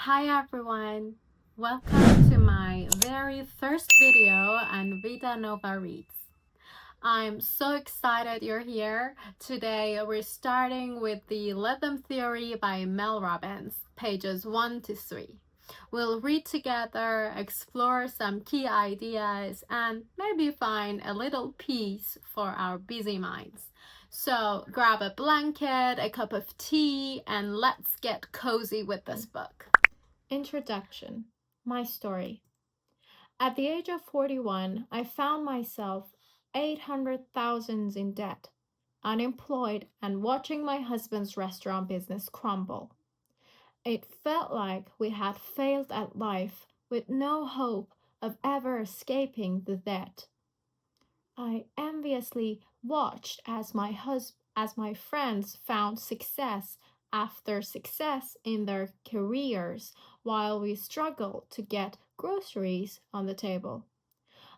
Hi everyone! Welcome to my very first video on Vida Nova Reads. I'm so excited you're here. Today we're starting with the Rhythm Theory by Mel Robbins, pages 1 to 3. We'll read together, explore some key ideas, and maybe find a little peace for our busy minds. So grab a blanket, a cup of tea, and let's get cozy with this book. Introduction. My story. At the age of 41, I found myself 800,000 in debt, unemployed, and watching my husband's restaurant business crumble. It felt like we had failed at life with no hope of ever escaping the debt. I enviously watched as my friends found success after success in their careers while we struggled to get groceries on the table.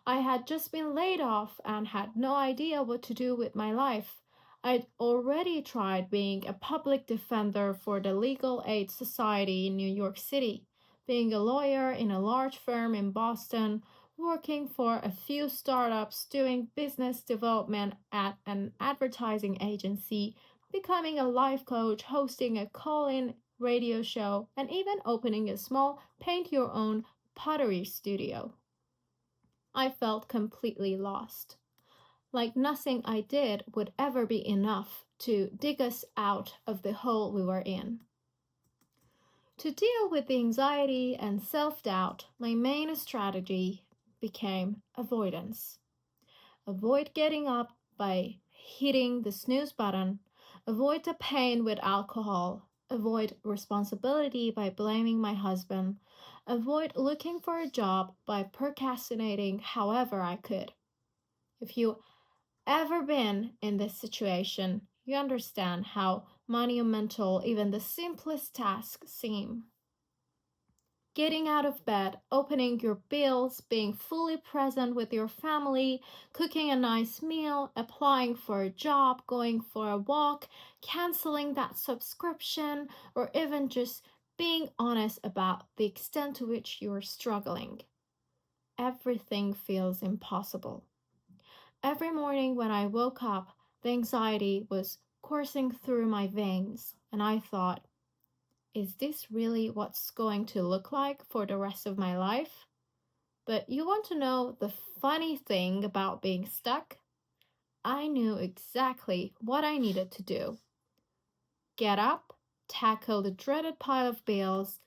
I had just been laid off and had no idea what to do with my life. I'd already tried being a public defender for the Legal Aid Society in New York City, being a lawyer in a large firm in Boston, working for a few startups, doing business development at an advertising agency, becoming a life coach, hosting a call-in radio show, and even opening a small paint-your-own pottery studio. I felt completely lost. Like nothing I did would ever be enough to dig us out of the hole we were in. To deal with the anxiety and self-doubt, my main strategy became avoidance. Avoid getting up by hitting the snooze button. Avoid the pain with alcohol. Avoid responsibility by blaming my husband. Avoid looking for a job by procrastinating however I could. If you ever been in this situation, you understand how monumental even the simplest tasks seem. Getting out of bed, opening your bills, being fully present with your family, cooking a nice meal, applying for a job, going for a walk, canceling that subscription, or even just being honest about the extent to which you're struggling. Everything feels impossible. Every morning when I woke up, the anxiety was coursing through my veins, and I thought, is this really what's going to look like for the rest of my life? But you want to know the funny thing about being stuck? I knew exactly what I needed to do. Get up, tackle the dreaded pile of bills,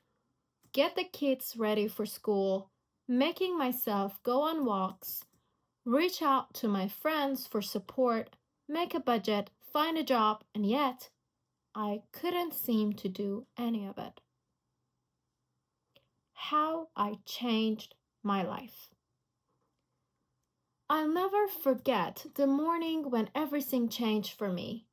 get the kids ready for school, making myself go on walks, reach out to my friends for support, make a budget, find a job, and yet I couldn't seem to do any of it. How I changed my life. I'll never forget the morning when everything changed for me.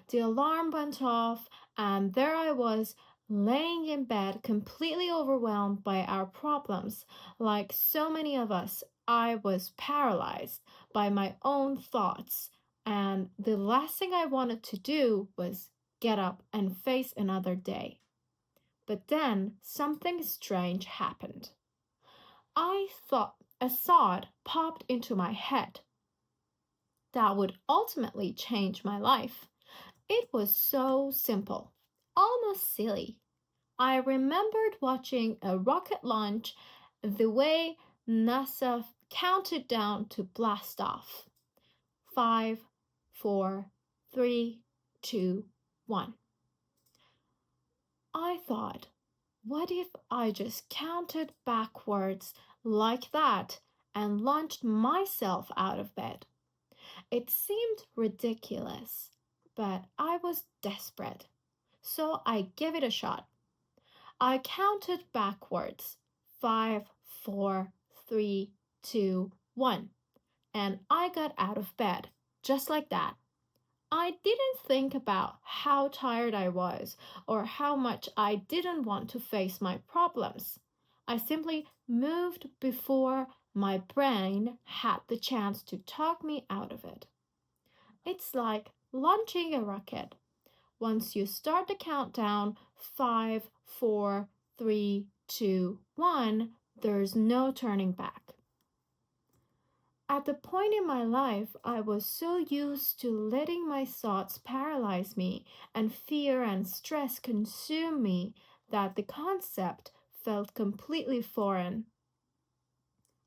The alarm went off, and there I was, laying in bed, completely overwhelmed by our problems. Like so many of us, I was paralyzed by my own thoughts, and the last thing I wanted to do was get up and face another day. But then something strange happened. I thought a thought popped into my head that would ultimately change my life. It was so simple, almost silly. I remembered watching a rocket launch the way NASA counted down to blast off. 5, 4, 3, 2, 1. I thought, what if I just counted backwards like that and launched myself out of bed? It seemed ridiculous, but I was desperate, so I gave it a shot. I counted backwards, 5, 4, 3, 2, 1, and I got out of bed, just like that. I didn't think about how tired I was or how much I didn't want to face my problems. I simply moved before my brain had the chance to talk me out of it. It's like launching a rocket. Once you start the countdown, 5, 4, 3, 2, 1, there's no turning back. At the point in my life, I was so used to letting my thoughts paralyze me and fear and stress consume me that the concept felt completely foreign.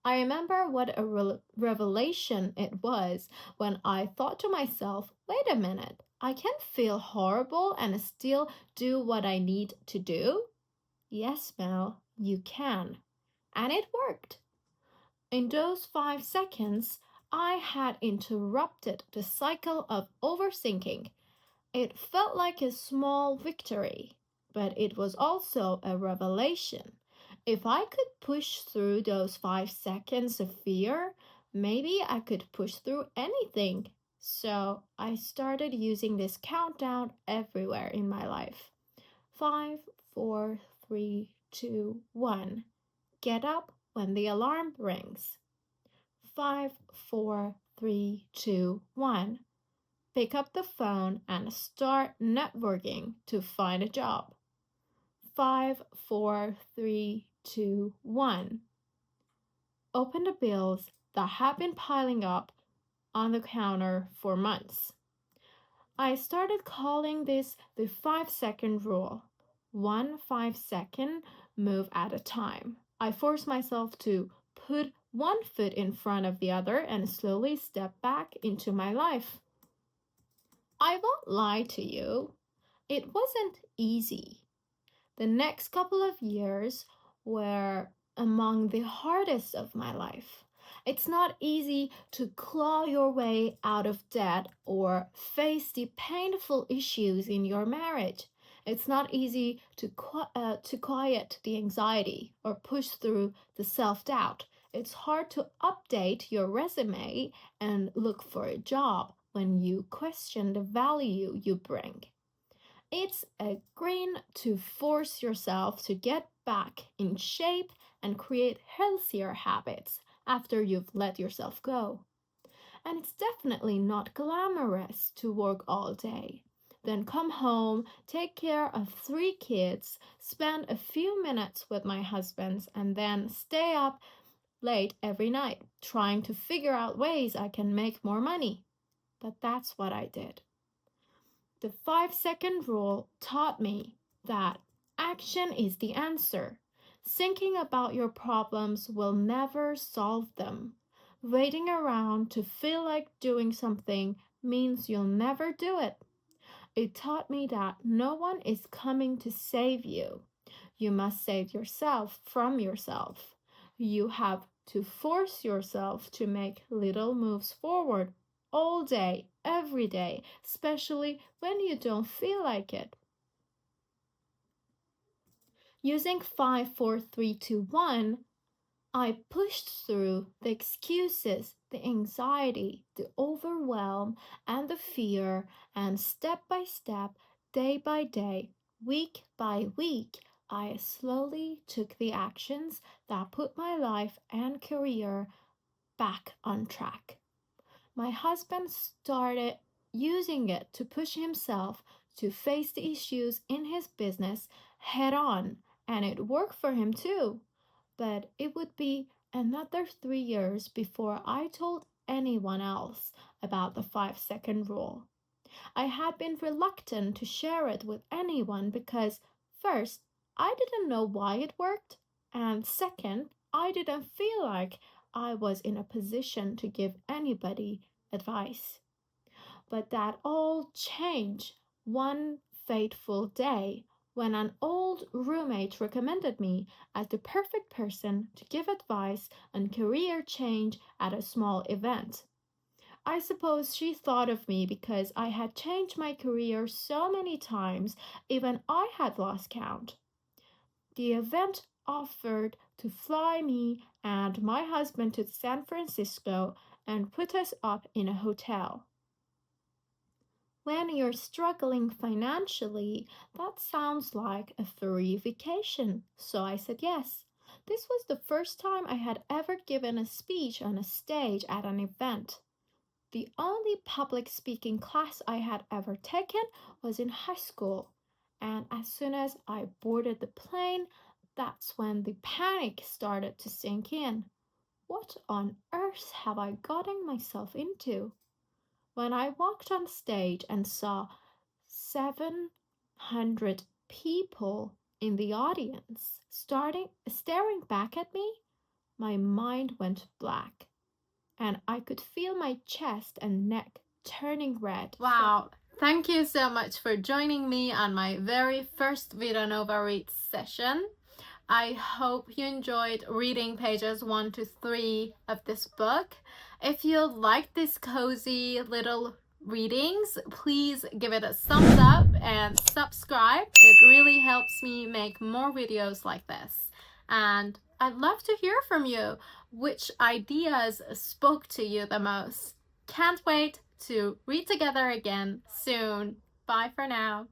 I remember what a revelation it was when I thought to myself, wait a minute, I can feel horrible and still do what I need to do? Yes, Mel, you can. And it worked. In those 5 seconds, I had interrupted the cycle of overthinking. It felt like a small victory, but it was also a revelation. If I could push through those 5 seconds of fear, maybe I could push through anything. So I started using this countdown everywhere in my life. 5, 4, 3, 2, 1. Get up when the alarm rings. 5, 4, 3, 2, 1. Pick up the phone and start networking to find a job. 5, 4, 3, 2, 1. Open the bills that have been piling up on the counter for months. I started calling this the 5-second rule. 1 5-second move at a time. I forced myself to put one foot in front of the other and slowly step back into my life. I won't lie to you, it wasn't easy. The next couple of years were among the hardest of my life. It's not easy to claw your way out of debt or face the painful issues in your marriage. It's not easy to quiet the anxiety or push through the self-doubt. It's hard to update your resume and look for a job when you question the value you bring. It's a grin to force yourself to get back in shape and create healthier habits after you've let yourself go. And it's definitely not glamorous to work all day, then come home, take care of 3 kids, spend a few minutes with my husband, and then stay up late every night trying to figure out ways I can make more money. But that's what I did. The 5-second rule taught me that action is the answer. Thinking about your problems will never solve them. Waiting around to feel like doing something means you'll never do it. It taught me that no one is coming to save you. You must save yourself from yourself. You have to force yourself to make little moves forward all day, every day, especially when you don't feel like it. Using 5, 4, 3, 2, 1, I pushed through the excuses, the anxiety, the overwhelm, and the fear, and step by step, day by day, week by week, I slowly took the actions that put my life and career back on track. My husband started using it to push himself to face the issues in his business head on, and it worked for him too. But it would be another 3 years before I told anyone else about the 5-second rule. I had been reluctant to share it with anyone because, first, I didn't know why it worked, and second, I didn't feel like I was in a position to give anybody advice. But that all changed one fateful day when an old roommate recommended me as the perfect person to give advice on career change at a small event. I suppose she thought of me because I had changed my career so many times, even I had lost count. The event offered to fly me and my husband to San Francisco and put us up in a hotel. When you're struggling financially, that sounds like a free vacation, so I said yes. This was the first time I had ever given a speech on a stage at an event. The only public speaking class I had ever taken was in high school, and as soon as I boarded the plane, That's when the panic started to sink in. What on earth have I gotten myself into? When I walked on stage and saw 700 people in the audience staring back at me, my mind went black, and I could feel my chest and neck turning red. Wow, thank you so much for joining me on my very first Vida Nova Reads session. I hope you enjoyed reading pages 1 to 3 of this book. If you like these cozy little readings, please give it a thumbs up and subscribe. It really helps me make more videos like this. And I'd love to hear from you. Which ideas spoke to you the most? Can't wait to read together again soon. Bye for now.